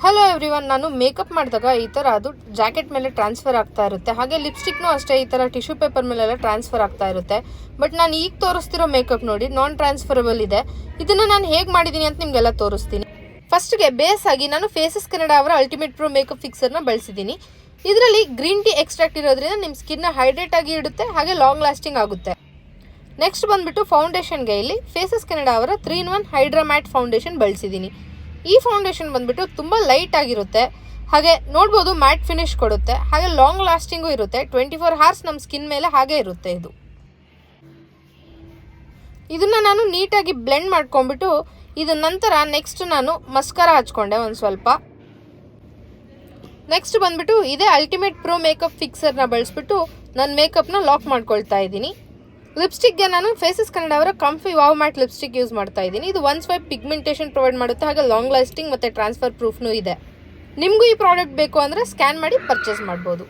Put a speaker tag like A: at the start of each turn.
A: Hello everyone, ನಾನು makeup ಮಾಡಿದಾಗ ಈ ಥರ ಅದು ಜಾಕೆಟ್ ಮೇಲೆ ಟ್ರಾನ್ಸ್ಫರ್ ಆಗ್ತಾ ಇರುತ್ತೆ. ಹಾಗೆ ಲಿಪ್ಸ್ಟಿಕ್ನೂ ಅಷ್ಟೇ ಈ ಥರ ಟಿಶ್ಯೂ ಪೇಪರ್ ಮೇಲೆಲ್ಲ ಟ್ರಾನ್ಸ್ಫರ್ ಆಗ್ತಾ ಇರುತ್ತೆ. ಬಟ್ ನಾನು ಈಗ ತೋರಿಸ್ತಿರೋ ಮೇಕಪ್ ನೋಡಿ ನಾನ್ ಟ್ರಾನ್ಸ್ಫರಬಲ್ ಇದೆ. ಇದನ್ನು ನಾನು ಹೇಗೆ ಮಾಡಿದ್ದೀನಿ ಅಂತ ನಿಮಗೆಲ್ಲ ತೋರಿಸ್ತೀನಿ. ಫಸ್ಟ್ಗೆ ಬೇಸ್ ಆಗಿ ನಾನು ಫೇಸಸ್ ಕೆನಡಾ ಅವರ ಅಲ್ಟಿಮೇಟ್ ಪ್ರೋ ಮೇಕಪ್ ಫಿಕ್ಸರ್ನ ಬಳಸಿದ್ದೀನಿ. ಇದರಲ್ಲಿ ಗ್ರೀನ್ ಟೀ ಎಕ್ಸ್ಟ್ರಾಕ್ಟ್ ಇರೋದ್ರಿಂದ ನಿಮ್ಮ ಸ್ಕಿನ್ನ ಹೈಡ್ರೇಟ್ ಆಗಿ ಇಡುತ್ತೆ, ಹಾಗೆ ಲಾಂಗ್ ಲಾಸ್ಟಿಂಗ್ ಆಗುತ್ತೆ. ನೆಕ್ಸ್ಟ್ ಬಂದ್ಬಿಟ್ಟು ಫೌಂಡೇಶನ್ಗೆ ಇಲ್ಲಿ ಫೇಸಸ್ ಕೆನಡಾ ಅವರ 3-in-1 ಹೈಡ್ರಾ ಮ್ಯಾಟ್ ಫೌಂಡೇಶನ್ ಬಳಸಿದ್ದೀನಿ. ಈ ಫೌಂಡೇಶನ್ ಬಂದ್ಬಿಟ್ಟು ತುಂಬ ಲೈಟ್ ಆಗಿರುತ್ತೆ, ಹಾಗೆ ನೋಡ್ಬೋದು ಮ್ಯಾಟ್ ಫಿನಿಶ್ ಕೊಡುತ್ತೆ, ಹಾಗೆ ಲಾಂಗ್ ಲಾಸ್ಟಿಂಗು ಇರುತ್ತೆ. 24 hours ನಮ್ಮ ಸ್ಕಿನ್ ಮೇಲೆ ಹಾಗೆ ಇರುತ್ತೆ. ಇದನ್ನು ನಾನು ನೀಟಾಗಿ ಬ್ಲೆಂಡ್ ಮಾಡ್ಕೊಂಡ್ಬಿಟ್ಟು ಇದ ನಂತರ ನೆಕ್ಸ್ಟ್ ನಾನು ಮಸ್ಕರ ಹಚ್ಕೊಂಡೆ ಒಂದು ಸ್ವಲ್ಪ. ನೆಕ್ಸ್ಟ್ ಬಂದ್ಬಿಟ್ಟು ಇದೇ ಅಲ್ಟಿಮೇಟ್ ಪ್ರೋ ಮೇಕಪ್ ಫಿಕ್ಸರ್ನ ಬಳಸ್ಬಿಟ್ಟು ನನ್ನ ಮೇಕಪ್ನ ಲಾಕ್ ಮಾಡ್ಕೊಳ್ತಾ ಇದ್ದೀನಿ. ಲಿಪ್ಸ್ಟಿಕ್ಗೆ ನಾನು ಫೇಸಸ್ ಕೆನಡಾ ಅವರ ಕಂಫಿ ವಾವ್ ಮ್ಯಾಟ್ ಲಿಪ್ಸ್ಟಿಕ್ ಯೂಸ್ ಮಾಡ್ತಾ ಇದ್ದೀನಿ. ಇದು ಒನ್ ಸ್ವೈಪ್ ಪಿಗ್ಮೆಂಟೇಷನ್ ಪ್ರೊವೈಡ್ ಮಾಡುತ್ತೆ, ಹಾಗೆ ಲಾಂಗ್ ಲಾಸ್ಟಿಂಗ್ ಮತ್ತು ಟ್ರಾನ್ಸ್ಫರ್ ಪ್ರೂಫ್ನೂ ಇದೆ. ನಿಮಗೂ ಈ ಪ್ರಾಡಕ್ಟ್ ಬೇಕು ಅಂದರೆ ಸ್ಕ್ಯಾನ್ ಮಾಡಿ ಪರ್ಚೇಸ್ ಮಾಡ್ಬೋದು.